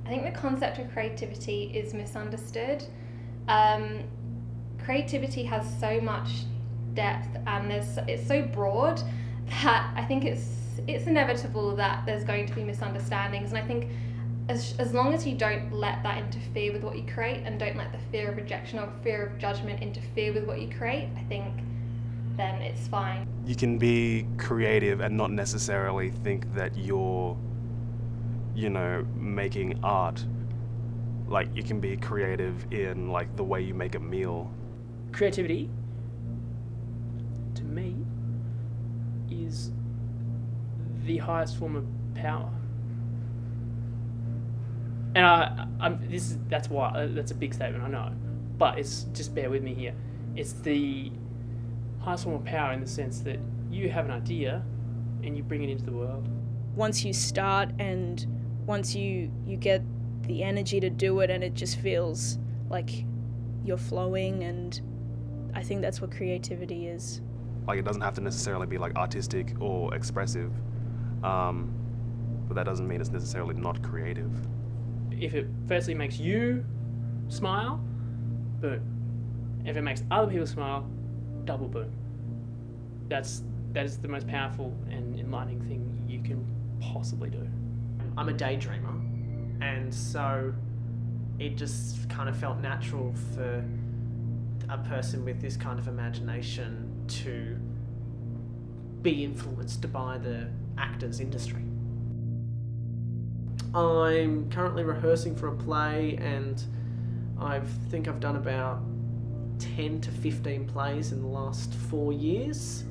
I think the concept of creativity is misunderstood. Creativity has so much depth and it's so broad that I think it's inevitable that there's going to be misunderstandings, and I think as long as you don't let that interfere with what you create and don't let the fear of rejection or fear of judgment interfere with what you create, I think then it's fine. You can be creative and not necessarily think that you're, making art. Like, you can be creative in like the way you make a meal. Creativity, to me, is the highest form of power. And that's a big statement, I know, but it's just bear with me here. It's the highest form of power in the sense that you have an idea and you bring it into the world. Once you start and once you get the energy to do it and it just feels like you're flowing, and I think that's what creativity is. Like, it doesn't have to necessarily be like artistic or expressive, but that doesn't mean it's necessarily not creative. If it firstly makes you smile, boom. If it makes other people smile, double boom. That is the most powerful and enlightening thing you can possibly do. I'm a daydreamer, and so it just kind of felt natural for a person with this kind of imagination to be influenced by the actors industry. I'm currently rehearsing for a play, and I think I've done about 10 to 15 plays in the last 4 years.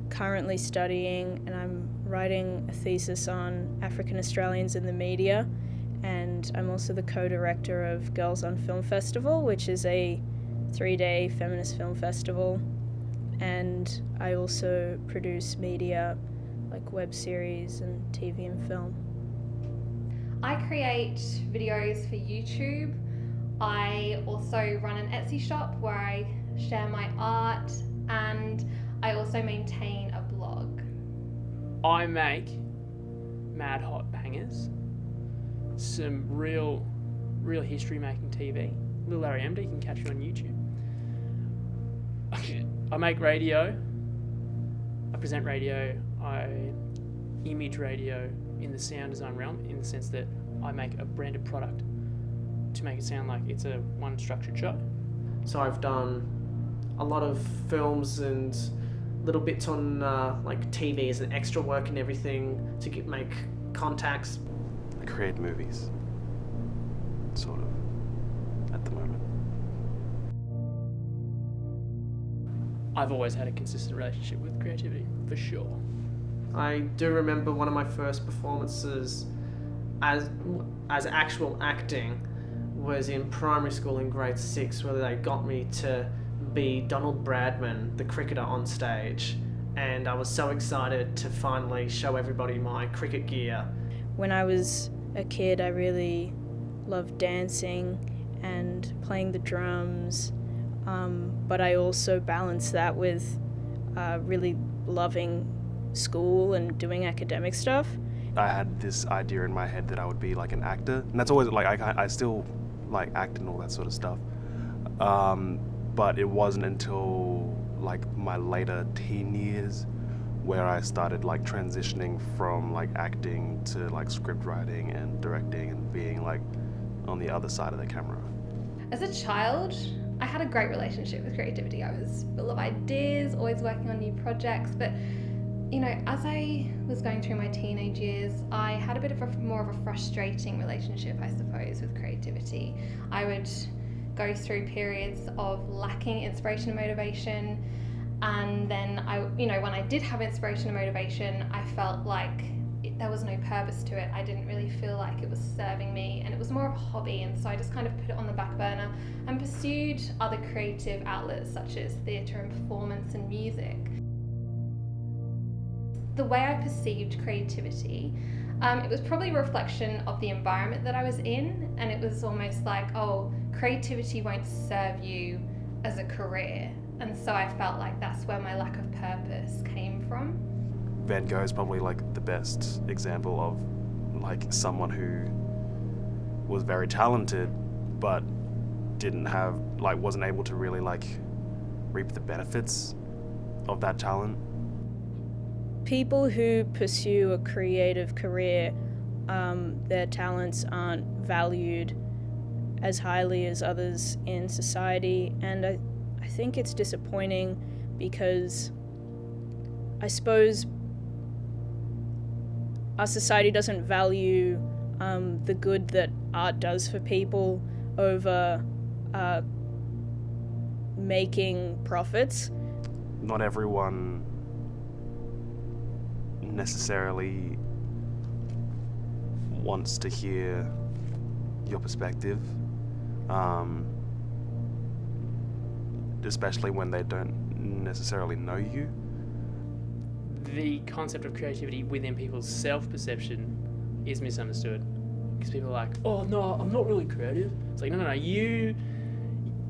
Currently studying, and I'm writing a thesis on African Australians in the media, and I'm also the co-director of Girls on Film Festival, which is a 3-day feminist film festival, and I also produce media like web series and TV and film. I create videos for YouTube. I also run an Etsy shop where I share my art, and I also maintain a blog. I make mad hot bangers, some real history making TV. Little Larry MD, you can catch it on YouTube. I make radio, I present radio, I image radio in the sound design realm, in the sense that I make a branded product to make it sound like it's a one structured show. So I've done a lot of films and little bits on like TV as an extra work and everything to make contacts. I create movies, sort of, at the moment. I've always had a consistent relationship with creativity, for sure. I do remember one of my first performances as actual acting was in primary school in grade 6, where they got me to be Donald Bradman, the cricketer, on stage, and I was so excited to finally show everybody my cricket gear. When I was a kid, I really loved dancing and playing the drums, but I also balanced that with really loving school and doing academic stuff. I had this idea in my head that I would be like an actor, and that's always like I still like act and all that sort of stuff, but it wasn't until like my later teen years where I started like transitioning from like acting to like script writing and directing and being like on the other side of the camera. As a child, I had a great relationship with creativity. I was full of ideas, always working on new projects, but as I was going through my teenage years, I had a bit of more of a frustrating relationship, I suppose, with creativity. I would go through periods of lacking inspiration and motivation, and then when I did have inspiration and motivation, I felt like there was no purpose to it. I didn't really feel like it was serving me, and it was more of a hobby, and so I just kind of put it on the back burner and pursued other creative outlets such as theatre and performance and music. The way I perceived creativity, it was probably a reflection of the environment that I was in, and it was almost like, creativity won't serve you as a career, and so I felt like that's where my lack of purpose came from. Van Gogh is probably like the best example of like someone who was very talented, but wasn't able to really reap the benefits of that talent. People who pursue a creative career, their talents aren't valued as highly as others in society, and I think it's disappointing because I suppose our society doesn't value the good that art does for people over making profits. Not everyone necessarily wants to hear your perspective, especially when they don't necessarily know you. The concept of creativity within people's self-perception is misunderstood, because people are like, oh no, I'm not really creative. It's like, no, you,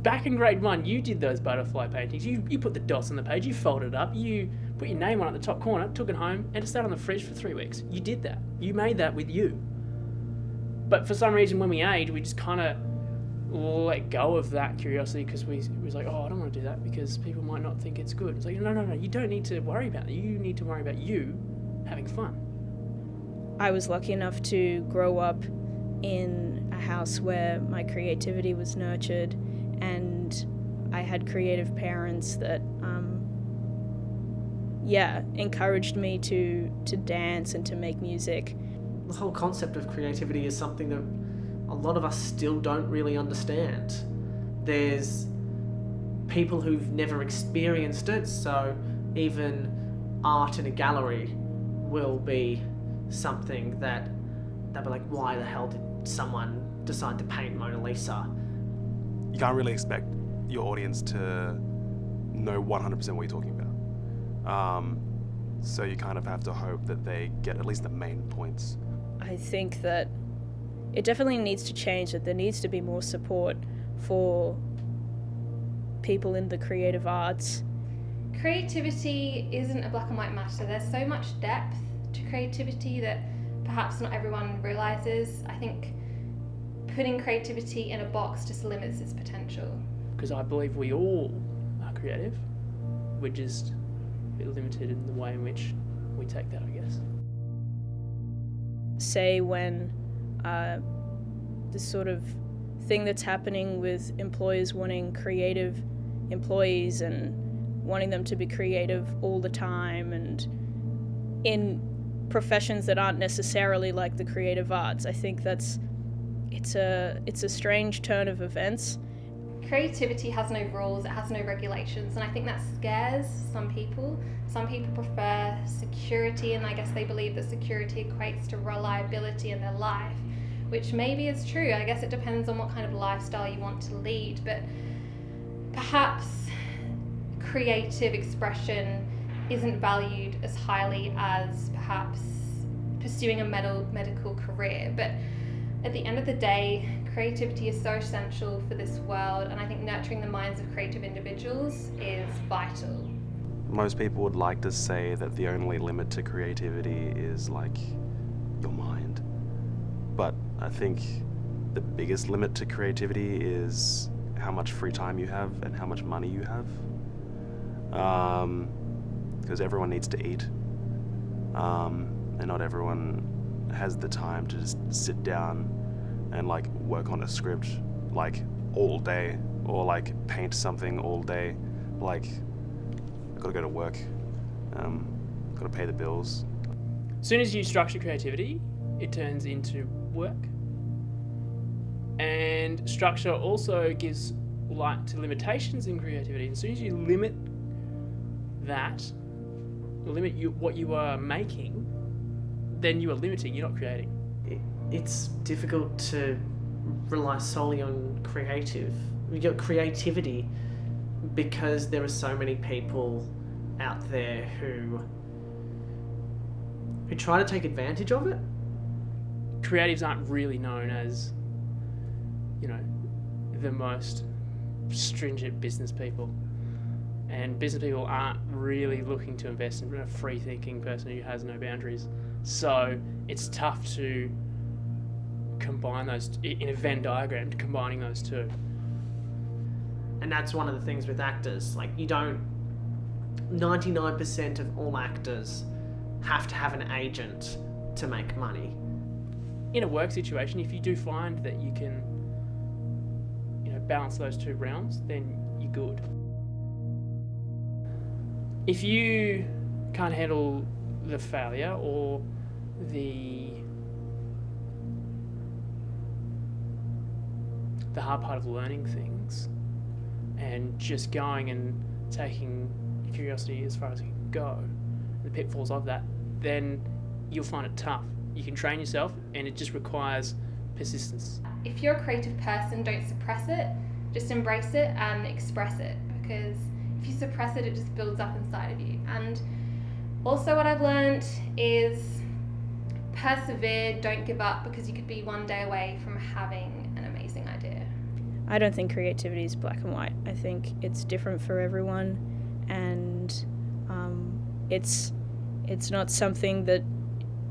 back in grade 1, you did those butterfly paintings, you put the dots on the page, you folded it up, you put your name on it at the top corner, took it home, and it sat on the fridge for 3 weeks. You did that. You made that with you. But for some reason, when we age, we just kind of let go of that curiosity, because we was like, oh, I don't want to do that because people might not think it's good. It's like, no, you don't need to worry about that. You need to worry about you having fun. I was lucky enough to grow up in a house where my creativity was nurtured, and I had creative parents that encouraged me to dance and to make music. The whole concept of creativity is something that a lot of us still don't really understand. There's people who've never experienced it, so even art in a gallery will be something that they'll be like, why the hell did someone decide to paint Mona Lisa? You can't really expect your audience to know 100% what you're talking about. So you kind of have to hope that they get at least the main points. I think that it definitely needs to change, that there needs to be more support for people in the creative arts. Creativity isn't a black and white matter. There's so much depth to creativity that perhaps not everyone realises. I think putting creativity in a box just limits its potential. Because I believe we all are creative. We're just a bit limited in the way in which we take that, I guess. Say when this sort of thing that's happening with employers wanting creative employees and wanting them to be creative all the time, and in professions that aren't necessarily like the creative arts. I think it's a strange turn of events. Creativity has no rules, it has no regulations, and I think that scares some people. Some people prefer security, and I guess they believe that security equates to reliability in their life, which maybe is true. I guess it depends on what kind of lifestyle you want to lead, but perhaps creative expression isn't valued as highly as perhaps pursuing a medical career. But at the end of the day, creativity is so essential for this world, and I think nurturing the minds of creative individuals is vital. Most people would like to say that the only limit to creativity is your mind. But I think the biggest limit to creativity is how much free time you have and how much money you have. Because everyone needs to eat, and not everyone has the time to just sit down and work on a script all day, or paint something all day. I gotta go to work, gotta pay the bills. As soon as you structure creativity, it turns into work. And structure also gives light to limitations in creativity. As soon as you limit that, what you are making, then you are limiting, you're not creating. It's difficult to rely solely on creativity because there are so many people out there who try to take advantage of it. Creatives aren't really known as, the most stringent business people. And business people aren't really looking to invest in a free-thinking person who has no boundaries. So it's tough to combine those in a Venn diagram, combining those two. And that's one of the things with actors. Like, 99% of all actors have to have an agent to make money. In a work situation, if you do find that you can, balance those two realms, then you're good. If you can't handle the failure or the hard part of learning things and just going and taking curiosity as far as you can go, the pitfalls of that, then you'll find it tough. You can train yourself, and it just requires persistence. If you're a creative person, don't suppress it, just embrace it and express it, because if you suppress it, it just builds up inside of you. And also what I've learned is persevere, don't give up, because you could be one day away from having an amazing idea. I don't think creativity is black and white. I think it's different for everyone, and it's not something that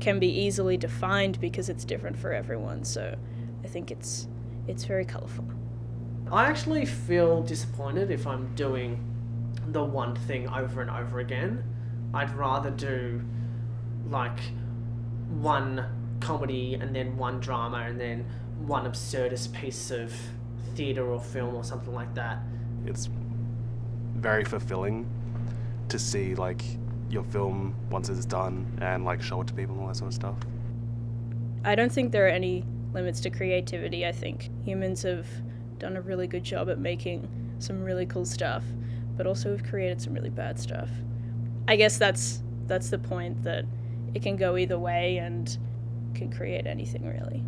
can be easily defined because it's different for everyone. So I think it's very colourful. I actually feel disappointed if I'm doing the one thing over and over again. I'd rather do like one comedy and then one drama and then one absurdist piece of theatre or film or something like that. It's very fulfilling to see like your film once it's done and like show it to people and all that sort of stuff. I don't think there are any limits to creativity. I think humans have done a really good job at making some really cool stuff, but also we've created some really bad stuff. I guess that's the point, that it can go either way and can create anything really.